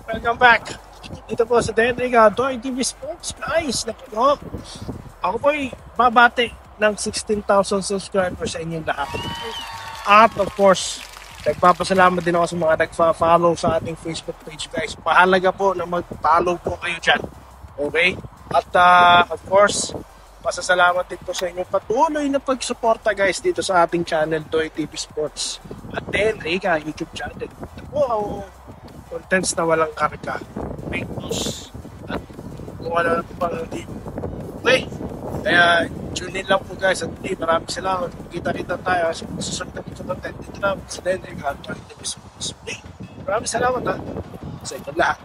Welcome back. Dito po sa Denriga, Doy TV Sports. Guys, naku, ako po'y babati ng 16,000 subscribers sa inyong lahat. At of course, nagpapasalamat din ako sa mga nagpa-follow sa ating Facebook page, guys. Mahalaga po na mag-follow po kayo dyan. Okay? At of course, pasasalamat din po sa inyong patuloy na pagsuporta, guys, dito sa ating channel, Doy TV Sports. At Denriga YouTube channel. Ito po ang contents na walang karga, fake news, at kung ano pang hindi. Okay, kaya tune in lang po, guys, at maraming salamat. Kita-kita tayo sa susunod na content dito na sa Denriga at Maraming salamat sa inyo lahat.